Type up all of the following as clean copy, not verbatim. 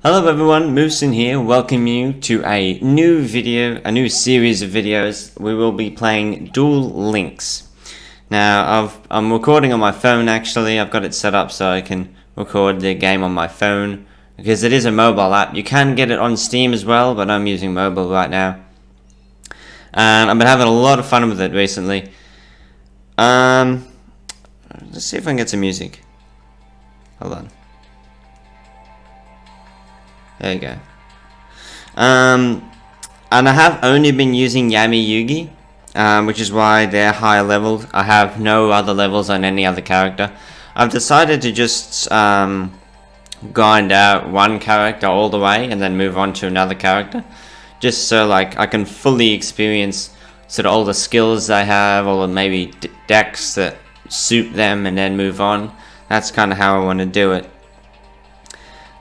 Hello everyone, Moosin here, welcome you to a new video, a new series of videos. We will be playing Duel Links. Now, I'm recording on my phone actually. I've got it set up so I can record the game on my phone, because it is a mobile app. You can get it on Steam as well, but I'm using mobile right now. And I've been having a lot of fun with it recently. Let's see if I can get some music. Hold on. There you go. And I have only been using YuGiOh, which is why they're higher leveled. I have no other levels on any other character. I've decided to just grind out one character all the way and then move on to another character, just so like I can fully experience sort of all the skills they have, or maybe decks that suit them, and then move on. That's kind of how I want to do it.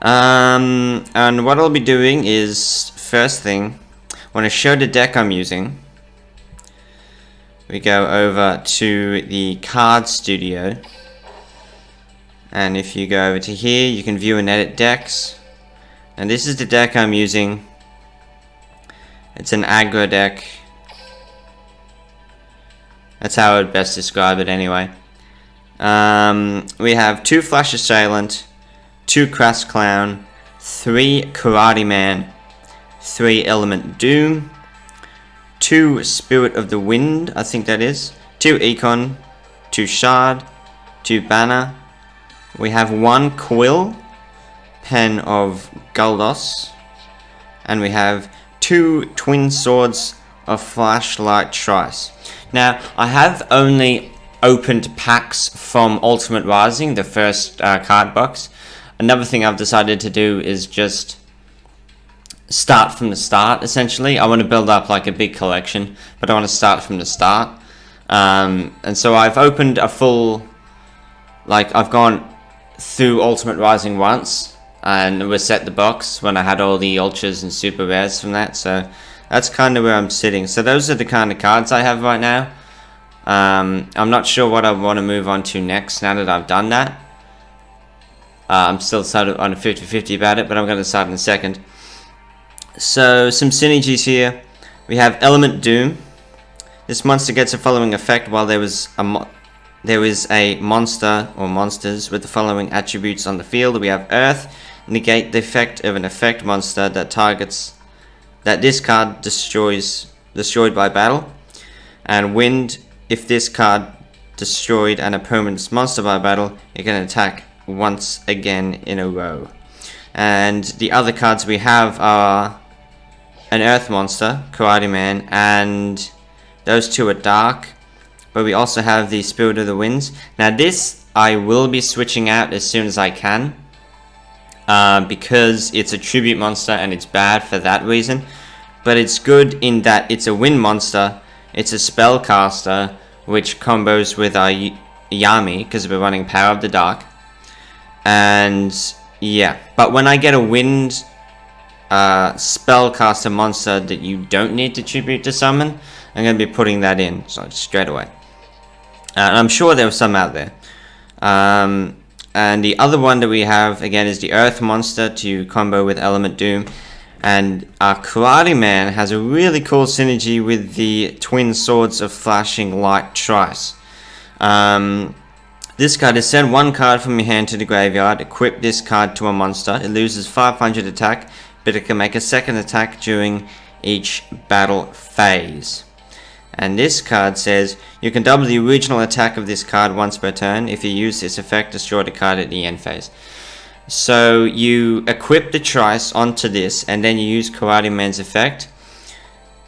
And what I'll be doing is, first thing, I want to show the deck I'm using. We go over to the card studio, and if you go over to here, you can view and edit decks. And this is the deck I'm using. It's an aggro deck. That's how I would best describe it anyway. We have 2 Flash Assailant, 2 Crass Clown, 3 Karate Man, 3 Element Doom, 2 Spirit of the Wind, I think that is, 2 Econ, 2 Shard, 2 Banner. We have 1 Quill, Pen of Guldos, and we have 2 Twin Swords of Flashlight Trice. Now, I have only opened packs from Ultimate Rising, the first card box. Another thing I've decided to do is just start from the start, essentially. I want to build up like a big collection, but I want to start from the start. And so I've opened a full, like I've gone through Ultimate Rising once and reset the box when I had all the ultras and super rares from that. So that's kind of where I'm sitting. So those are the kind of cards I have right now. I'm not sure what I want to move on to next now that I've done that. I'm still sort of on a 50-50 about it, but I'm going to start in a second. So, some synergies here. We have Element Doom. This monster gets the following effect while there is a monster or monsters with the following attributes on the field. We have Earth. Negate the effect of an effect monster that this card destroyed by battle. And Wind. If this card destroyed an opponent's monster by battle, it can attack once again in a row. And the other cards we have are an Earth Monster, Karate Man, and those 2 are dark. But we also have the Spirit of the Winds. Now this I will be switching out as soon as I can, because it's a tribute monster and it's bad for that reason. But it's good in that it's a wind monster, it's a spellcaster, which combos with our Yami, because we're running Power of the Dark. And yeah, but when I get a wind spellcaster monster that you don't need to tribute to summon, I'm going to be putting that in straight away. And I'm sure there are some out there. And the other one that we have again is the Earth Monster to combo with Element Doom. And our Karate Man has a really cool synergy with the Twin Swords of Flashing Light Trice. This card is send 1 card from your hand to the graveyard, equip this card to a monster. It loses 500 attack, but it can make a second attack during each battle phase. And this card says, you can double the original attack of this card once per turn. If you use this effect, destroy the card at the end phase. So you equip the Trice onto this, and then you use Karate Man's effect,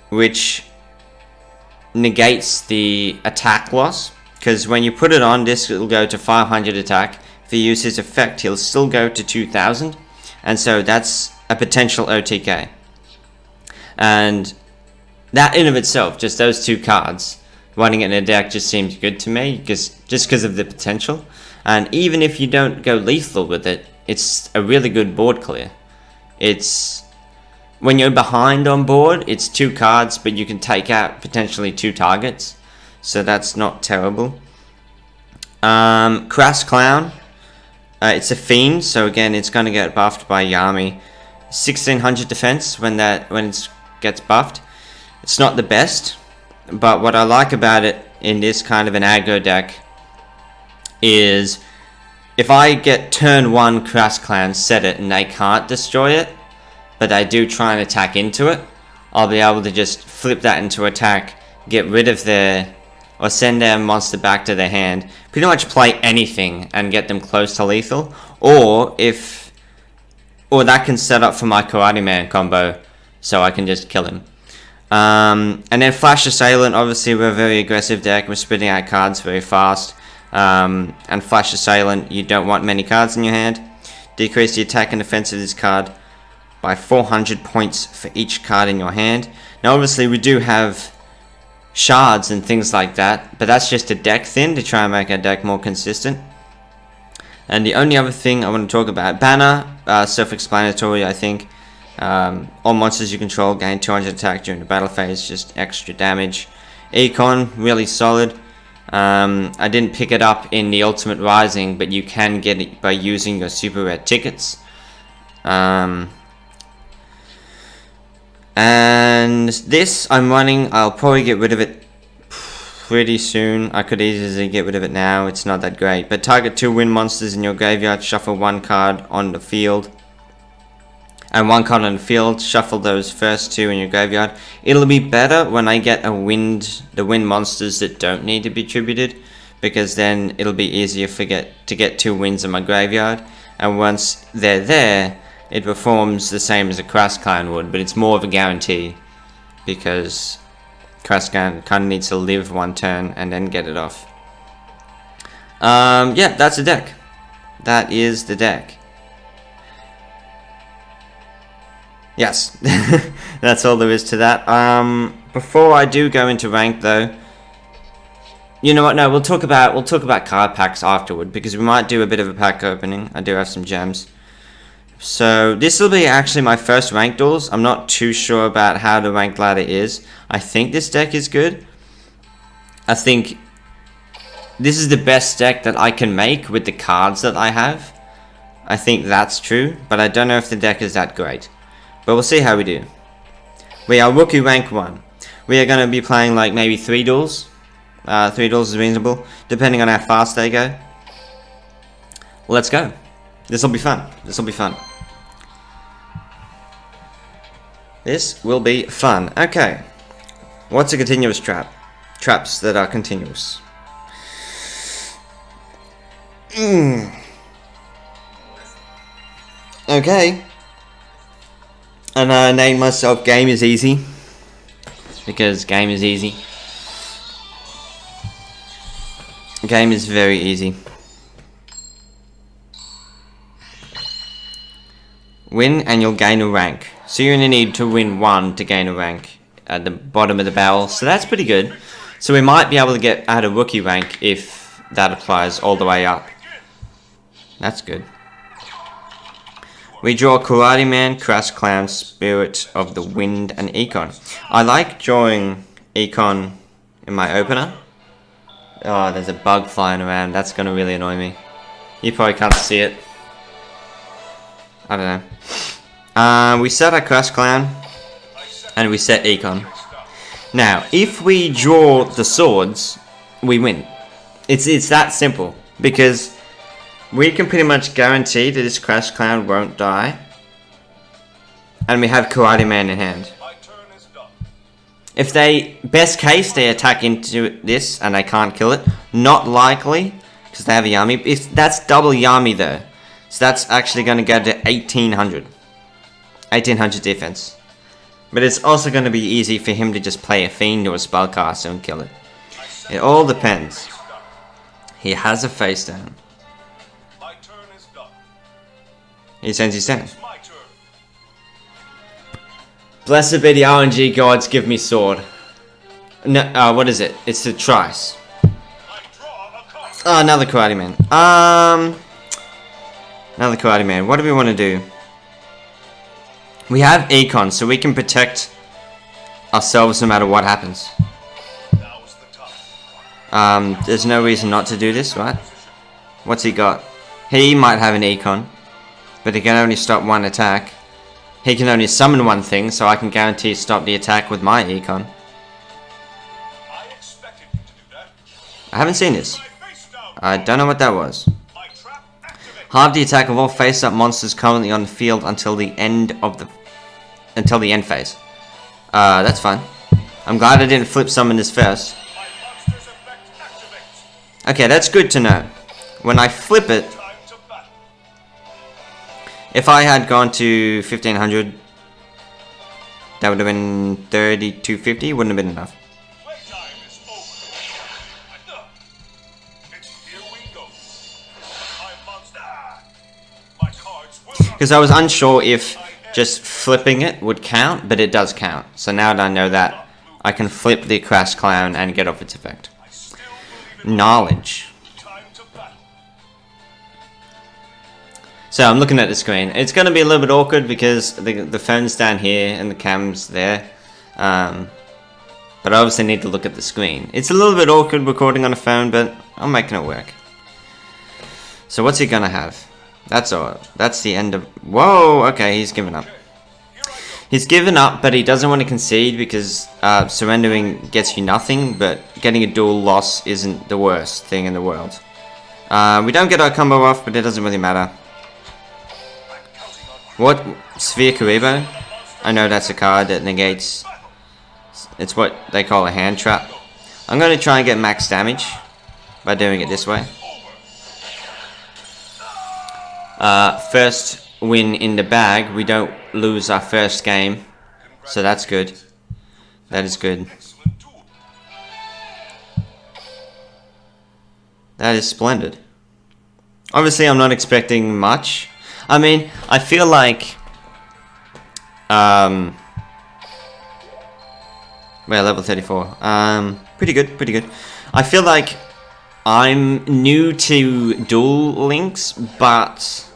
which negates the attack loss. Because when you put it on, this will go to 500 attack. If you use his effect, he'll still go to 2000. And so that's a potential OTK. And that in of itself, just those 2 cards, running it in a deck just seems good to me, just because of the potential. And even if you don't go lethal with it, it's a really good board clear. It's, when you're behind on board, it's 2 cards, but you can take out potentially 2 targets. So that's not terrible. Crass Clown. It's a fiend, so again, it's going to get buffed by Yami. 1600 defense when it gets buffed. It's not the best, but what I like about it in this kind of an aggro deck is if I get turn 1 Crass Clan, set it, and they can't destroy it, but they do try and attack into it, I'll be able to just flip that into attack, get rid of or send their monster back to their hand, pretty much play anything and get them close to lethal, or that can set up for my Karate Man combo, so I can just kill him. And then Flash Assailant, obviously we're a very aggressive deck, we're spitting out cards very fast, and Flash Assailant, you don't want many cards in your hand. Decrease the attack and defense of this card by 400 points for each card in your hand. Now obviously we do have shards and things like that, but that's just a deck thing to try and make our deck more consistent. And the only other thing I want to talk about, Banner, self-explanatory I think. All monsters you control gain 200 attack during the battle phase, just extra damage. Econ, really solid. I didn't pick it up in the Ultimate Rising, but you can get it by using your super rare tickets. And this I'm running, I'll probably get rid of it pretty soon. I could easily get rid of it now, it's not that great. But target 2 win monsters in your graveyard, shuffle 1 card on the field. And 1 card on the field, shuffle those first 2 in your graveyard. It'll be better when I get the wind monsters that don't need to be tributed, because then it'll be easier to get 2 wins in my graveyard. And once they're there, it performs the same as a Crass Clan would, but it's more of a guarantee, because Crass Clan kind of needs to live 1 turn and then get it off. Yeah, that's the deck. That is the deck. Yes, that's all there is to that. Before I do go into rank though, you know what? No, we'll talk about card packs afterward, because we might do a bit of a pack opening. I do have some gems. So this will be actually my first rank duels. I'm not too sure about how the rank ladder is. I think this deck is good. I think this is the best deck that I can make with the cards that I have. I think that's true, but I don't know if the deck is that great. But we'll see how we do. We are rookie rank 1. We are going to be playing like maybe 3 duels. 3 duels is reasonable, depending on how fast they go. Well, let's go. This will be fun. This will be fun. This will be fun. Okay. What's a continuous trap? Traps that are continuous. Okay. And I named myself Game is Easy, because game is easy. Game is very easy. Win and you'll gain a rank. So you're going to need to win 1 to gain a rank at the bottom of the barrel. So that's pretty good. So we might be able to get out a rookie rank if that applies all the way up. That's good. We draw Karate Man, Crass Clown, Spirit of the Wind, and Econ. I like drawing Econ in my opener. Oh, there's a bug flying around. That's going to really annoy me. You probably can't see it. I don't know. We set our Crass Clown, and we set Econ. Now, if we draw the swords, we win. It's that simple, because we can pretty much guarantee that this Crash Clown won't die. And we have Karate Man in hand. If best case, they attack into this and they can't kill it. Not likely, because they have a Yami. If that's double Yami though. So that's actually going to go to 1800. 1800 defense. But it's also going to be easy for him to just play a Fiend or a Spellcaster and kill it. It all depends. He has a face down. He sends his turn. Blessed be the RNG gods, give me sword. No, what is it? It's the Trice. Oh, another Karate Man. Another Karate Man. What do we want to do? We have Econ, so we can protect ourselves no matter what happens. There's no reason not to do this, right? What's he got? He might have an Econ, but he can only stop 1 attack. He can only summon one thing, so I can guarantee stop the attack with my econ. I haven't seen this. I don't know what that was. Halve the attack of all face-up monsters currently on the field until the end phase. That's fine. I'm glad I didn't flip summon this first. Okay, that's good to know. When I flip it, if I had gone to 1500, that would have been 3250. Wouldn't have been enough. Because I was unsure if just flipping it would count, but it does count. So now that I know that, I can flip the Crash Clown and get off its effect. Knowledge. So I'm looking at the screen. It's going to be a little bit awkward because the phone's down here and the cam's there. But I obviously need to look at the screen. It's a little bit awkward recording on a phone, but I'm making it work. So what's he going to have? That's all. That's the end of... Whoa! Okay, he's given up. He's given up, but he doesn't want to concede because surrendering gets you nothing, but getting a duel loss isn't the worst thing in the world. We don't get our combo off, but it doesn't really matter. What? Sphere Karibo? I know that's a card that negates... It's what they call a hand trap. I'm going to try and get max damage by doing it this way. First win in the bag. We don't lose our first game, so that's good. That is good. That is splendid. Obviously, I'm not expecting much. I mean, I feel like we're level 34. Pretty good, pretty good. I feel like I'm new to Duel Links, but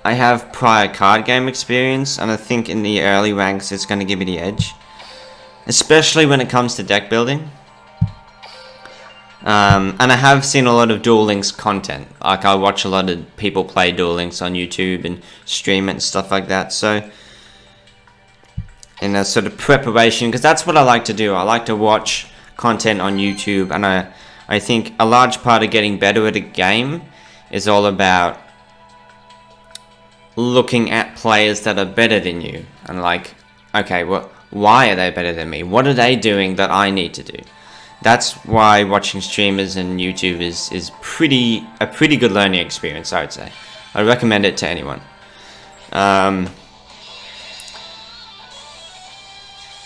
I have prior card game experience, and I think in the early ranks it's going to give me the edge. Especially when it comes to deck building. And I have seen a lot of Duel Links content. Like, I watch a lot of people play Duel Links on YouTube and stream it and stuff like that. So, in a sort of preparation, because that's what I like to do. I like to watch content on YouTube, and I think a large part of getting better at a game is all about looking at players that are better than you. And like, okay, well, why are they better than me? What are they doing that I need to do? That's why watching streamers and YouTube is a pretty good learning experience, I would say. I recommend it to anyone.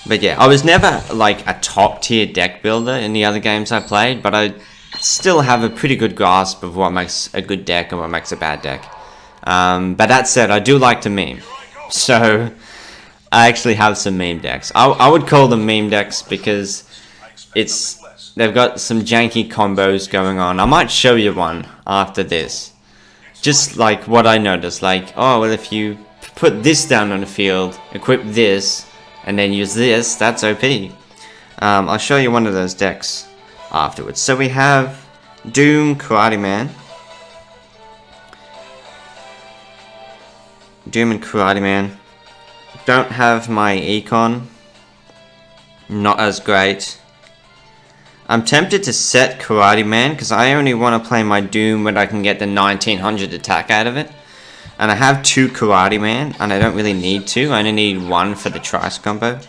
But yeah, I was never like a top tier deck builder in the other games I played, but I still have a pretty good grasp of what makes a good deck and what makes a bad deck. But that said, I do like to meme. So I actually have some meme decks. I would call them meme decks because they've got some janky combos going on. I might show you one after this. Just like what I noticed, like, oh, well, if you put this down on the field, equip this, and then use this, that's OP. I'll show you one of those decks afterwards. So we have Doom Karate Man. Doom and Karate Man. Don't have my econ. Not as great. I'm tempted to set Karate Man because I only want to play my Doom when I can get the 1900 attack out of it. And I have 2 Karate Man, and I don't really need 2. I only need 1 for the Trice combo.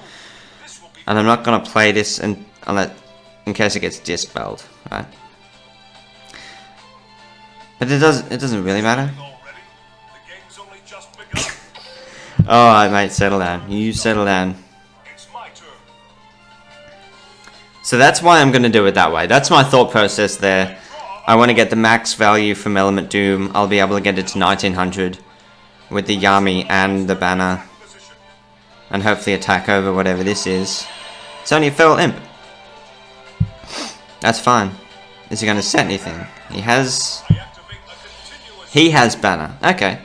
And I'm not going to play this in case it gets dispelled, right? But it doesn't really matter. Alright, mate, settle down. You settle down. So that's why I'm going to do it that way. That's my thought process there. I want to get the max value from Element Doom. I'll be able to get it to 1900 with the Yami and the banner. And hopefully attack over whatever this is. It's only a Feral Imp. That's fine. Is he going to set anything? He has banner. Okay.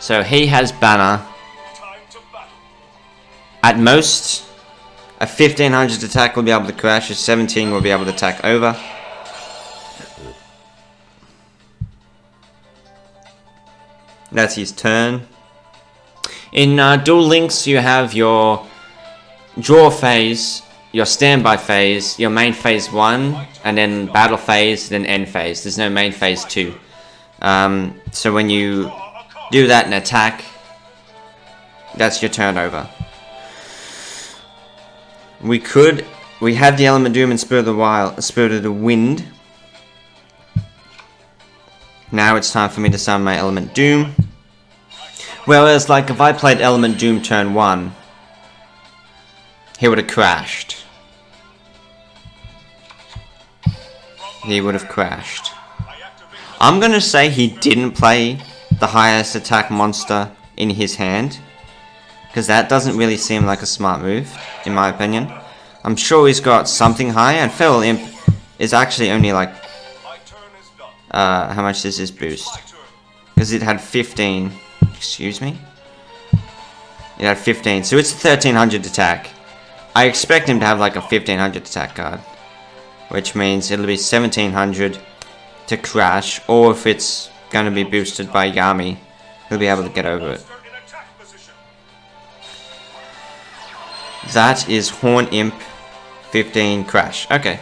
So he has banner. At most, a 1500 attack will be able to crash, a 17 will be able to attack over. That's his turn. In Duel Links, you have your draw phase, your standby phase, your main phase 1, and then battle phase, then end phase. There's no main phase 2. So when you do that and attack, that's your turn over. We have the Element Doom and Spirit of the Wind. Now it's time for me to summon my Element Doom. Whereas, like, if I played Element Doom turn 1, he would have crashed. He would have crashed. I'm gonna say he didn't play the highest attack monster in his hand, because that doesn't really seem like a smart move, in my opinion. I'm sure he's got something high, and Feral Imp is actually only like... how much does this boost? Because it had 15... Excuse me? It had 15, so it's 1300 attack. I expect him to have like a 1500 attack card, which means it'll be 1700 to crash, or if it's going to be boosted by Yami, he'll be able to get over it. That is Horn Imp 15 crash. Okay.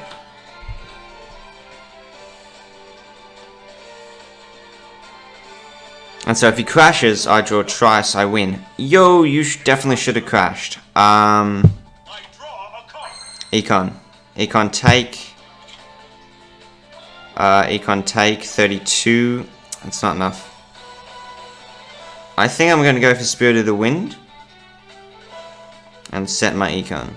And so if he crashes, I draw Trice, I win. Yo, you definitely should have crashed. Econ take. Econ take 32. That's not enough. I think I'm going to go for Spirit of the Wind and set my Econ.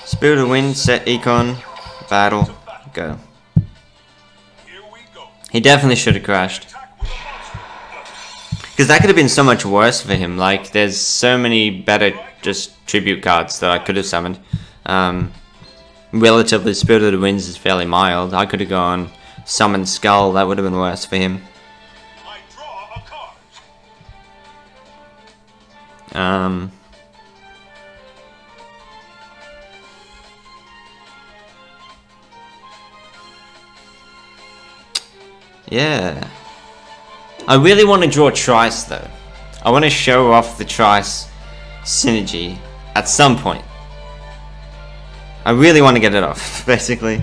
Spirit of the Wind, set Econ, battle, go. He definitely should have crashed. Because that could have been so much worse for him. Like, there's so many better just tribute cards that I could have summoned. Relatively, Spirit of the Winds is fairly mild. I could have gone Summon Skull, that would have been worse for him. Yeah. I really want to draw Trice though. I want to show off the Trice synergy at some point. I really want to get it off, basically.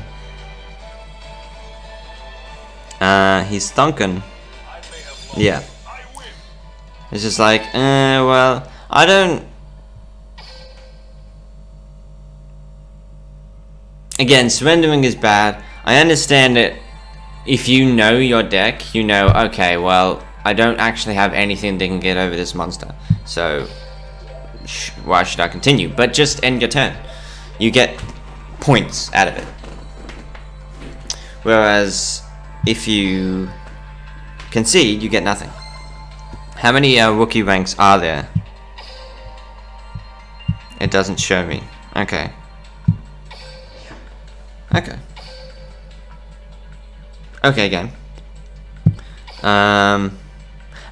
He's Thunken. Yeah. It's just like, well, I don't... Again, surrendering is bad. I understand it. If you know your deck, you know, okay, well, I don't actually have anything that can get over this monster, so why should I continue? But just end your turn. You get points out of it. Whereas, if you concede, you get nothing. How many rookie ranks are there? It doesn't show me. Okay. Okay. Okay, again. And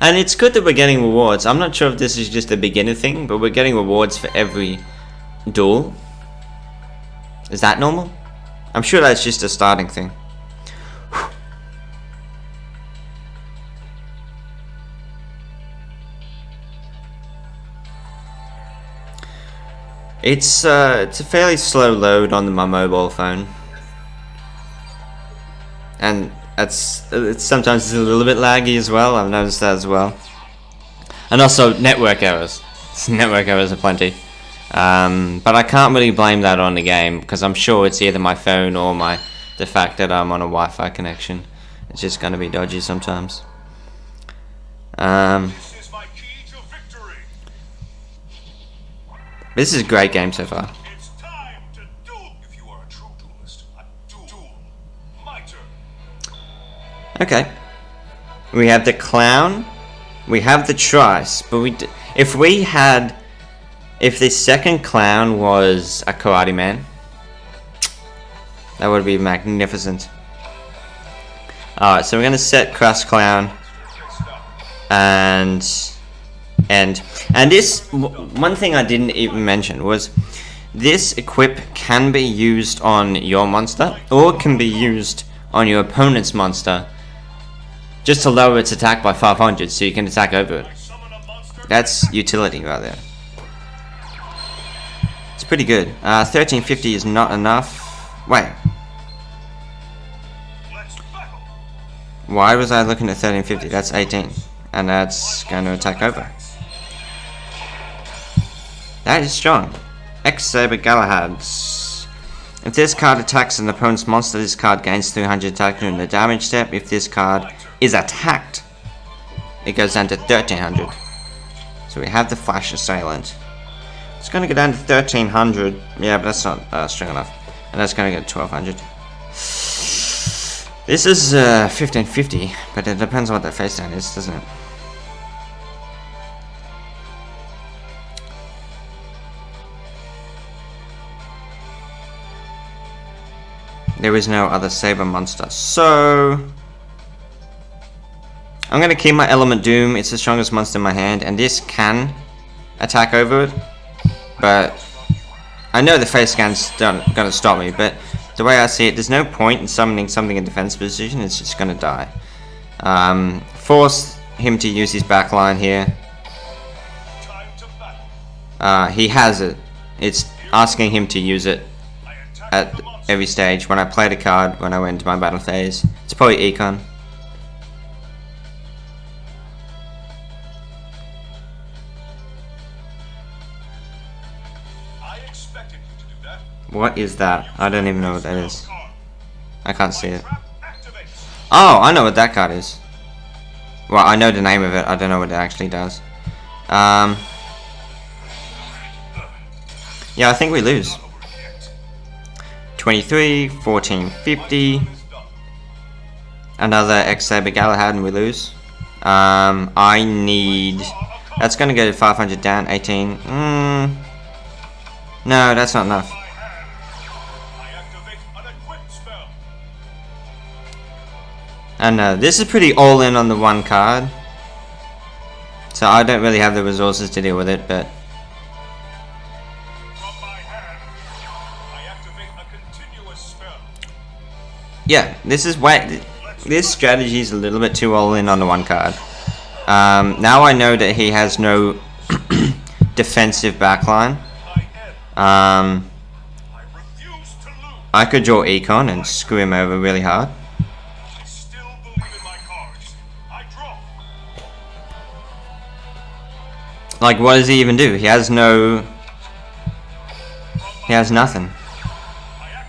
it's good that we're getting rewards. I'm not sure if this is just a beginner thing, but we're getting rewards for every duel. Is that normal? I'm sure that's just a starting thing. It's a fairly slow load on my mobile phone. And it's sometimes a little bit laggy as well. I've noticed that as well. And also network errors. Network errors are plenty. But I can't really blame that on the game, because I'm sure it's either my phone or the fact that I'm on a Wi-Fi connection. It's just going to be dodgy sometimes. This is a great game so far. Okay. We have the Clown. We have the Trice. But if the second Clown was a Karate Man, that would be magnificent. Alright, so we're going to set Crash Clown. And end. And this, one thing I didn't even mention was, this equip can be used on your monster, or can be used on your opponent's monster, just to lower its attack by 500, so you can attack over it. That's utility right there. It's pretty good. 1350 is not enough. Wait. Why was I looking at 1350? That's 18. And that's going to attack over. That is strong. X-Saber Galahad's. If this card attacks an opponent's monster, this card gains 300 attack during the damage step. If this card is attacked, it goes down to 1300. So we have the Flash Assailant. It's going to go down to 1300. Yeah, but that's not strong enough. And that's going to get 1200. This is 1550, but it depends on what that face down is, doesn't it? There is no other Saber monster, so I'm going to keep my Element Doom. It's the strongest monster in my hand, and this can attack over it, but I know the face scan's going to stop me, but the way I see it, there's no point in summoning something in defense position. It's just going to die. Force him to use his backline here. He has it. It's asking him to use it at every stage. When I played a card, when I went into my battle phase, it's probably Econ. What is that? I don't even know what that is. I can't see it. Oh, I know what that card is. Well, I know the name of it. I don't know what it actually does. Yeah, I think we lose. 23, 1450. Another X-Saber Galahad and we lose. I need... That's going to go to 500 down, 18. No, that's not enough. And this is pretty all in on the one card. So I don't really have the resources to deal with it, but... Yeah, this is why this strategy is a little bit too all in on the one card. Now I know that he has no defensive backline. I could draw Econ and screw him over really hard. Like, what does he even do? He has no... He has nothing.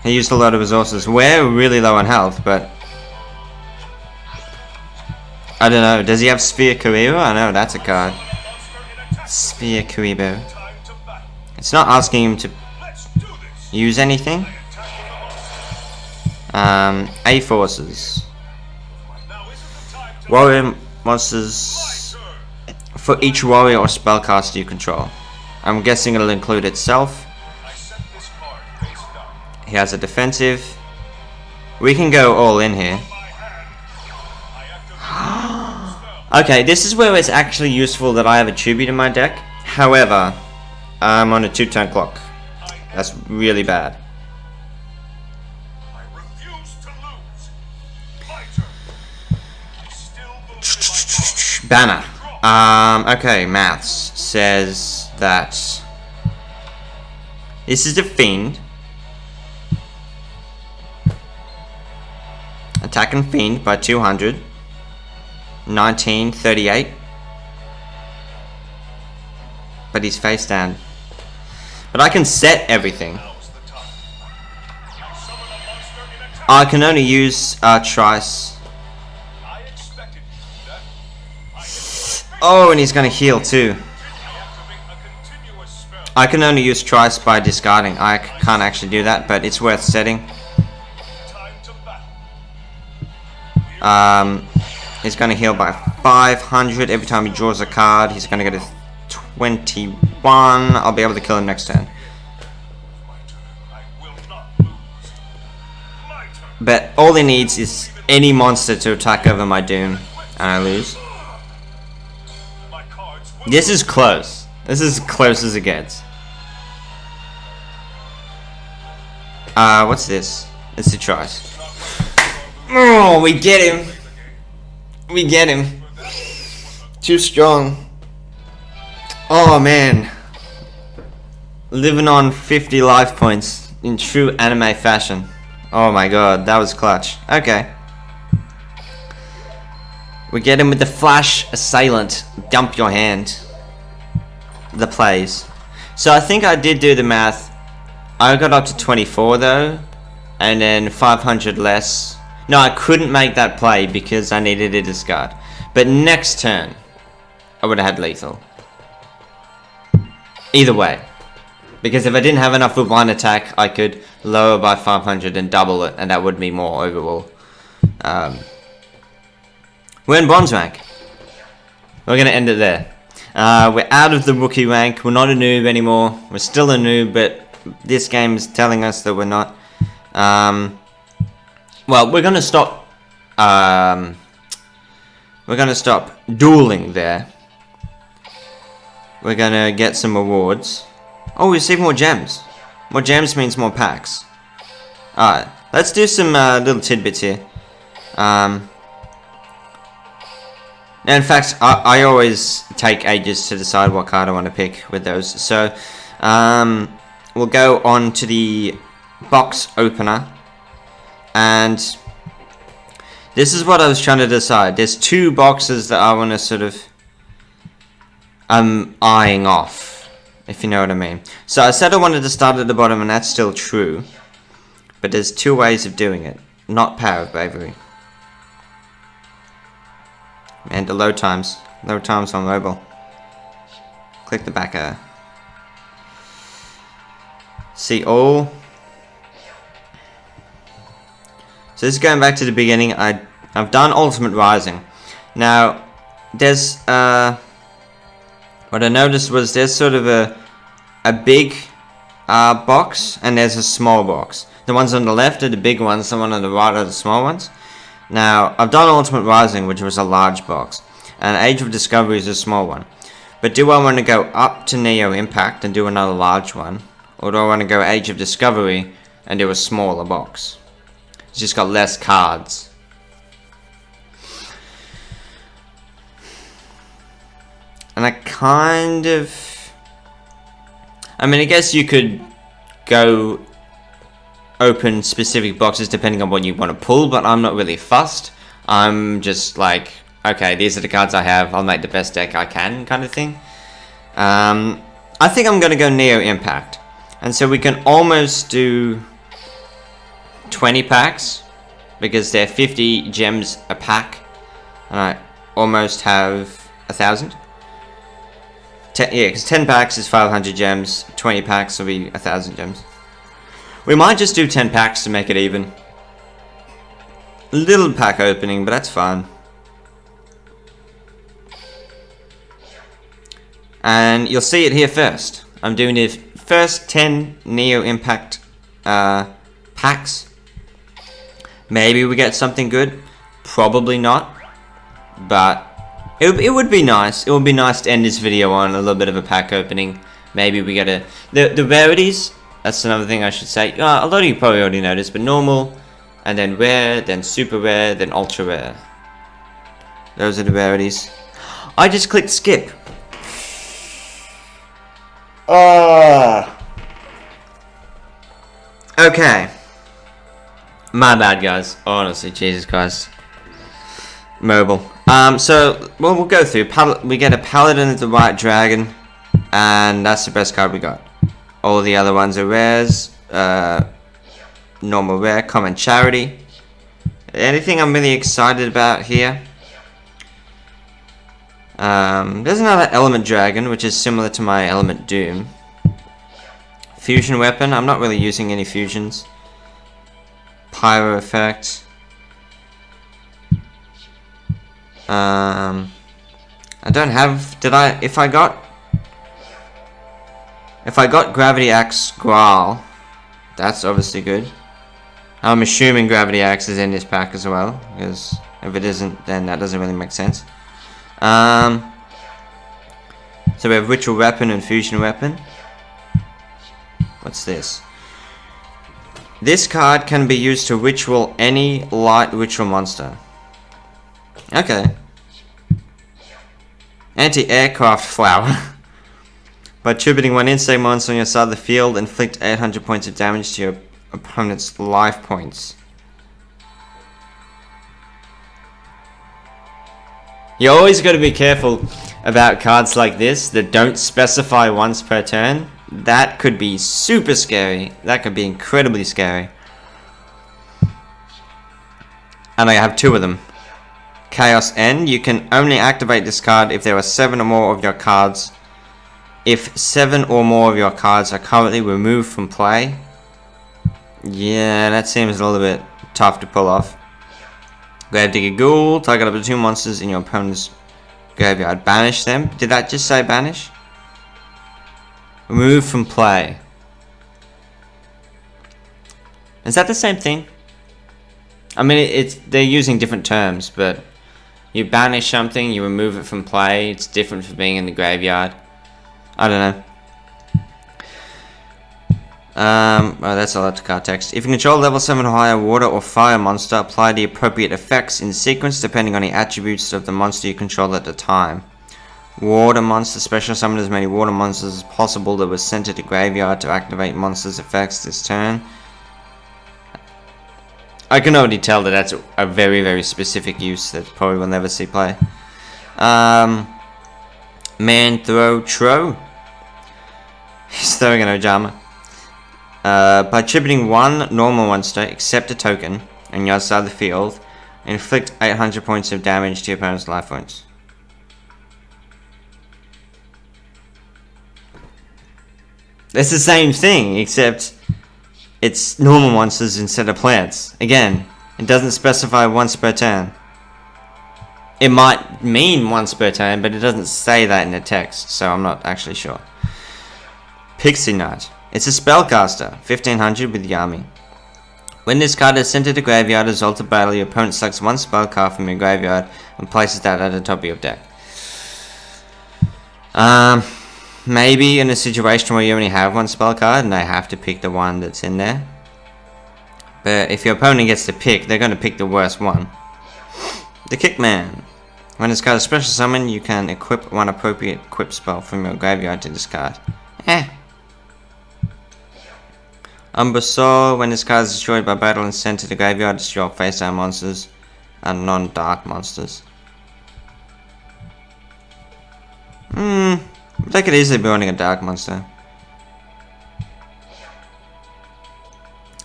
He used a lot of resources. We're really low on health, but... I don't know. Does he have Sphere Kuribo? I know, that's a card. Sphere Kuribo. It's not asking him to use anything. A forces. Warrior monsters... For each warrior or spellcaster you control. I'm guessing it'll include itself. He has a defensive. We can go all in here. Okay, this is where it's actually useful that I have a tribute in my deck. However, I'm on a 2-turn clock. That's really bad. Banner. Okay, maths says that this is a fiend. Attacking fiend by 200. 1938. But he's face down. But I can set everything. I can only use Trice. Oh, and he's going to heal too. I can only use Trice by discarding. I can't actually do that, but it's worth setting. He's going to heal by 500 every time he draws a card. He's going to go to 21. I'll be able to kill him next turn. But all he needs is any monster to attack over my Doom, and I lose. This is close. This is as close as it gets. What's this? It's the choice. Oh, we get him. We get him. Too strong. Oh man. Living on 50 life points in true anime fashion. Oh my god, that was clutch. Okay. We get him with the flash assailant. Dump your hand. The plays. So I think I did do the math. I got up to 24 though. And then 500 less. No, I couldn't make that play because I needed a discard. But next turn, I would have had lethal. Either way. Because if I didn't have enough with one attack, I could lower by 500 and double it, and that would be more overall. We're in bronze rank. We're going to end it there. We're out of the rookie rank. We're not a noob anymore. We're still a noob, but this game is telling us that we're not. Well, we're going to stop. We're going to stop dueling there. We're going to get some rewards. Oh, we receive more gems. More gems means more packs. Alright, let's do some little tidbits here. Now, in fact, I always take ages to decide what card I want to pick with those. So, we'll go on to the box opener. And this is what I was trying to decide. There's two boxes that I want to sort of... I'm eyeing off, if you know what I mean. So I said I wanted to start at the bottom, and that's still true. But there's two ways of doing it. Not power of bravery. And the load times. Load times on mobile. Click the back arrow. See all. So this is going back to the beginning. I've done Ultimate Rising. Now, there's what I noticed was there's sort of a big box and there's a small box. The ones on the left are the big ones, the one on the right are the small ones. Now, I've done Ultimate Rising, which was a large box, and Age of Discovery is a small one. But do I want to go up to Neo Impact and do another large one? Or do I want to go Age of Discovery and do a smaller box? It's just got less cards. And I kind of... I mean, I guess you could go open specific boxes depending on what you want to pull, but I'm not really fussed. I'm just like, okay, these are the cards I have, I'll make the best deck I can, kind of thing. I think I'm going to go Neo Impact. And so we can almost do 20 packs, because they're 50 gems a pack, and I almost have 1,000. Yeah, because 10 packs is 500 gems, 20 packs will be 1,000 gems. We might just do 10 packs to make it even. Little pack opening, but that's fine. And you'll see it here first. I'm doing the first 10 Neo Impact packs. Maybe we get something good. Probably not. But it would be nice. It would be nice to end this video on a little bit of a pack opening. Maybe we get the rarities. That's another thing I should say. A lot of you probably already noticed, but normal, and then rare, then super rare, then ultra rare. Those are the rarities. I just clicked skip. Okay. My bad, guys. Honestly, Jesus Christ. Mobile. So, well, we'll go through. We get a Paladin of the White Dragon, and that's the best card we got. All the other ones are rares. Normal rare, common charity. Anything I'm really excited about here? There's another Element Dragon, which is similar to my Element Doom. Fusion Weapon. I'm not really using any fusions. Pyro Effect. I don't have... If I got Gravity Axe Growl, that's obviously good. I'm assuming Gravity Axe is in this pack as well, because if it isn't, then that doesn't really make sense. So we have Ritual Weapon and Fusion Weapon. What's this? This card can be used to ritual any light ritual monster. Okay. Anti-aircraft flower. By tributing one insect monster on your side of the field, inflict 800 points of damage to your opponent's life points. You always got to be careful about cards like this that don't specify once per turn. That could be super scary. That could be incredibly scary. And I have 2 of them. Chaos End. You can only activate this card if there are 7 or more of your cards. If 7 or more of your cards are currently removed from play. Yeah, that seems a little bit tough to pull off. Gravedigger Ghoul. Target up to 2 monsters in your opponent's graveyard. Banish them. Did that just say banish? Remove from play. Is that the same thing? I mean, they're using different terms, but you banish something, you remove it from play. It's different from being in the graveyard. I don't know. Oh, that's a lot to card text. If you control level 7 or higher water or fire monster, apply the appropriate effects in sequence depending on the attributes of the monster you control at the time. Water monster special summon as many water monsters as possible that were sent to the graveyard to activate monsters' effects this turn. I can already tell that that's a very, very specific use that probably will never see play. Man throw Tro. He's throwing an Ojama. By tributing one normal monster, except a token, on your side of the field, inflict 800 points of damage to your opponent's life points. It's the same thing, except it's normal monsters instead of plants. Again, it doesn't specify once per turn. It might mean once per turn, but it doesn't say that in the text, so I'm not actually sure. Pixie Knight. It's a spellcaster, 1500 with Yami. When this card is sent to the graveyard as result of battle, your opponent selects one spell card from your graveyard and places that at the top of your deck. Maybe in a situation where you only have one spell card and they have to pick the one that's in there. But if your opponent gets to pick, they're going to pick the worst one. The Kickman. When this card is special summon, you can equip one appropriate equip spell from your graveyard to this card. Umbrasaur. When this card is destroyed by battle and sent to the graveyard, destroy face-down monsters and non-dark monsters. They could easily be running a dark monster.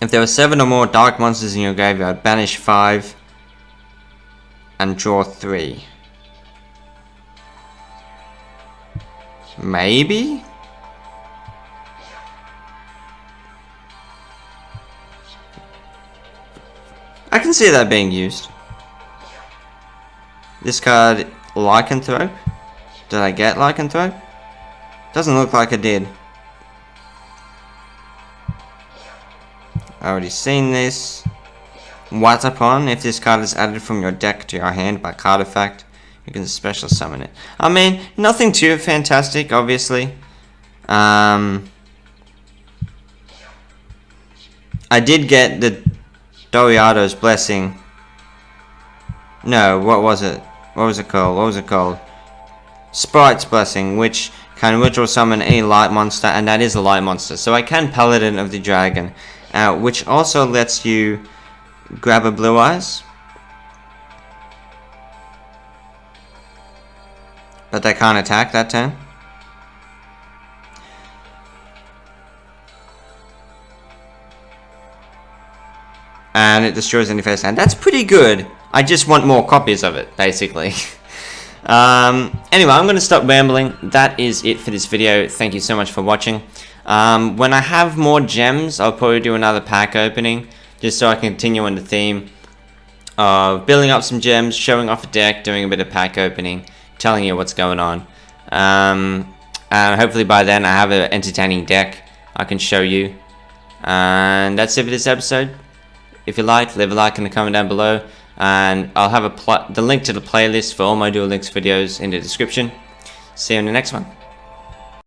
If there are 7 or more dark monsters in your graveyard, banish 5 and draw 3. Maybe? I can see that being used. This card, Lycanthrope. Did I get Lycanthrope? Doesn't look like I did. I already seen this. Watapon. If this card is added from your deck to your hand by card effect, you can special summon it. I mean, nothing too fantastic, obviously. I did get the Doriato's Blessing. No, what was it? What was it called? Sprite's Blessing, which can ritual summon any light monster, and that is a light monster. So I can Paladin of the Dragon, which also lets you grab a Blue Eyes. But they can't attack that turn. And it destroys any face hand. That's pretty good. I just want more copies of it, basically. Anyway, I'm going to stop rambling. That is it for this video. Thank you so much for watching. When I have more gems, I'll probably do another pack opening, just so I can continue on the theme of building up some gems, showing off a deck, doing a bit of pack opening, telling you what's going on. And hopefully by then I have an entertaining deck I can show you. And that's it for this episode. If you like, leave a like and a comment down below. And I'll have the link to the playlist for all my Duel Links videos in the description. See you in the next one.